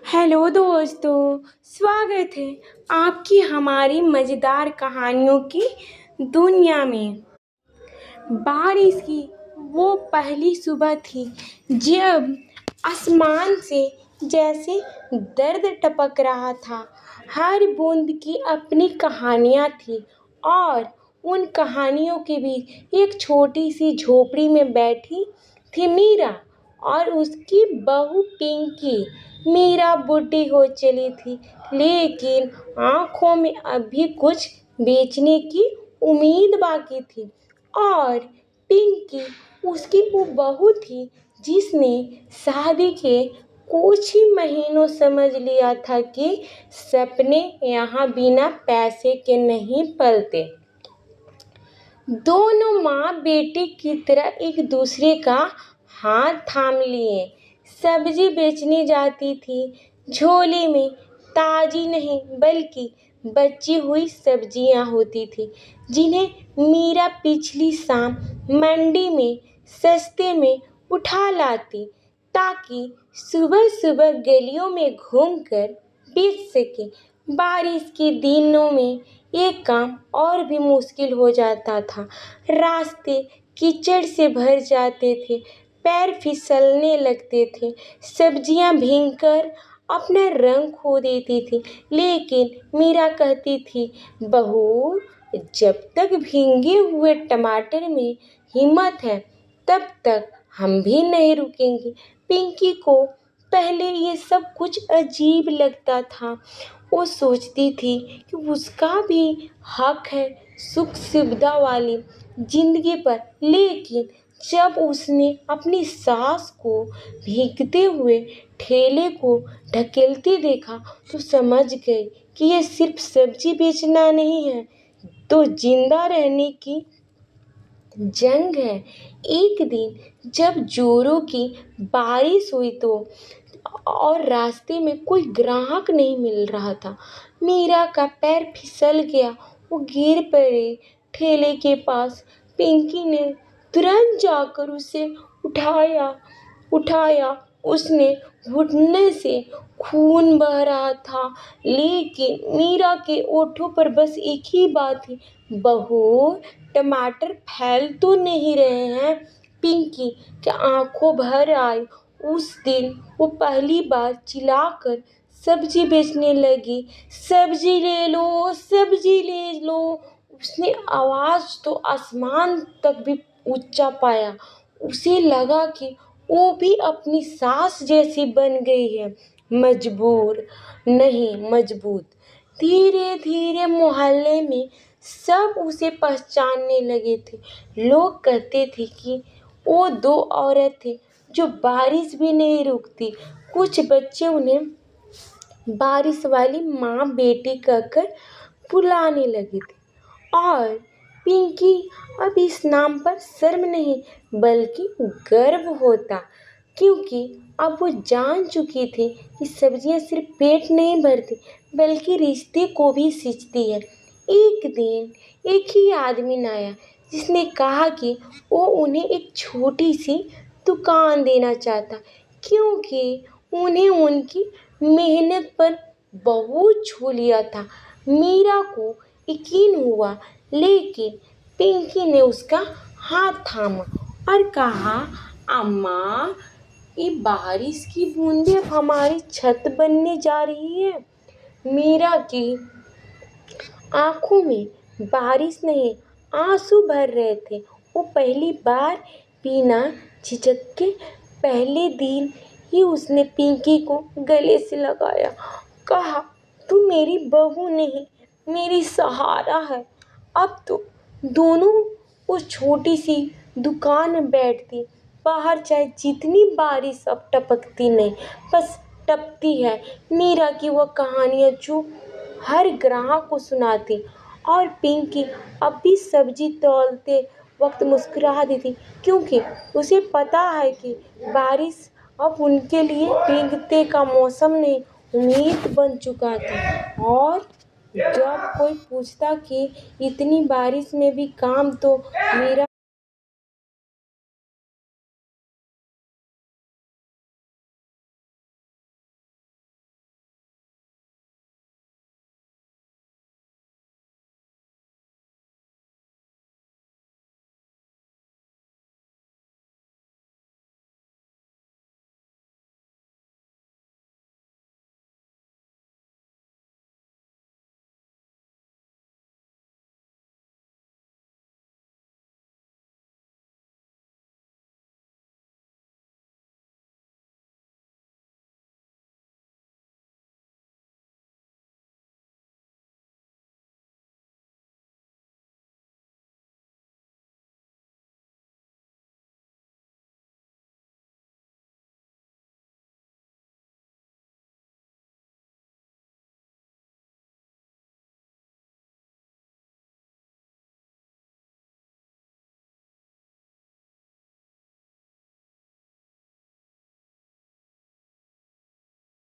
Hello दोस्तों, स्वागत है आपकी हमारी मज़ेदार कहानियों की दुनिया में। बारिश की वो पहली सुबह थी जब आसमान से जैसे दर्द टपक रहा था। हर बूंद की अपनी कहानियाँ थी और उन कहानियों के बीच एक छोटी सी झोपड़ी में बैठी थी मीरा और उसकी बहू पिंकी। मीरा बूढ़ी हो चली थी, लेकिन आंखों में अभी कुछ बेचने की उम्मीद बाकी थी। और पिंकी उसकी वो बहू थी जिसने शादी के कुछ ही महीनों समझ लिया था कि सपने यहाँ बिना पैसे के नहीं पलते। दोनों माँ बेटी की तरह एक दूसरे का हाथ थाम लिए सब्जी बेचने जाती थी। झोले में ताजी नहीं बल्कि बची हुई सब्जियां होती थी, जिन्हें मीरा पिछली शाम मंडी में सस्ते में उठा लाती ताकि सुबह सुबह गलियों में घूमकर बेच सके। बारिश के दिनों में एक काम और भी मुश्किल हो जाता था। रास्ते कीचड़ से भर जाते थे, पैर फिसलने लगते थे, सब्जियां भीगकर अपना रंग खो देती थी। लेकिन मीरा कहती थी, बहू, जब तक भीगे हुए टमाटर में हिम्मत है तब तक हम भी नहीं रुकेंगे। पिंकी को पहले ये सब कुछ अजीब लगता था। वो सोचती थी कि उसका भी हक है सुख सुविधा वाली जिंदगी पर। लेकिन जब उसने अपनी सास को भीगते हुए ठेले को ढकेलते देखा तो समझ गई कि ये सिर्फ सब्जी बेचना नहीं है, तो जिंदा रहने की जंग है। एक दिन जब जोरों की बारिश हुई तो और रास्ते में कोई ग्राहक नहीं मिल रहा था, मीरा का पैर फिसल गया। वो गिर पड़े ठेले के पास। पिंकी ने तुरंत जाकर उसे उठाया उठाया उसने घुटने से खून बह रहा था, लेकिन मीरा के ओठों पर बस एक ही बात थी, बहू, टमाटर फैल तो नहीं रहे हैं। पिंकी के आंखों भर आई। उस दिन वो पहली बार चिल्लाकर सब्जी बेचने लगी, सब्जी ले लो, सब्जी ले लो। उसने आवाज तो आसमान तक भी ऊंचा पाया। उसे लगा कि वो भी अपनी सास जैसी बन गई है, मजबूर नहीं मजबूत। धीरे धीरे मोहल्ले में सब उसे पहचानने लगे थे। लोग कहते थे कि वो दो औरत थे जो बारिश भी नहीं रुकती। कुछ बच्चे उन्हें बारिश वाली माँ बेटी कहकर बुलाने लगे थे। और पिंकी अब इस नाम पर शर्म नहीं बल्कि गर्व होता, क्योंकि अब वो जान चुकी थी कि सब्जियां सिर्फ पेट नहीं भरती बल्कि रिश्ते को भी सींचती है। एक दिन एक ही आदमी आया जिसने कहा कि वो उन्हें एक छोटी सी दुकान देना चाहता, क्योंकि उन्हें उनकी मेहनत पर बहुत छू लिया था। मीरा को यकीन हुआ, लेकिन पिंकी ने उसका हाथ थामा और कहा, अम्मा, ये बारिश की बूंदें अब हमारी छत बनने जा रही है। मीरा की आंखों में बारिश नहीं आंसू भर रहे थे। वो पहली बार बिना झिझक के पहले दिन ही उसने पिंकी को गले से लगाया, कहा, तू मेरी बहू नहीं, मेरी सहारा है। अब तो दोनों उस छोटी सी दुकान में बैठती। बाहर चाहे जितनी बारिश अब टपकती नहीं, बस टपती है मीरा की वह कहानियाँ जो हर ग्राहक को सुनाती। और पिंकी अब भी सब्जी तौलते वक्त मुस्कुरा देती, क्योंकि उसे पता है कि बारिश अब उनके लिए भीगते का मौसम नहीं, उम्मीद बन चुका था। और जब कोई पूछता कि इतनी बारिश में भी काम, तो मीरा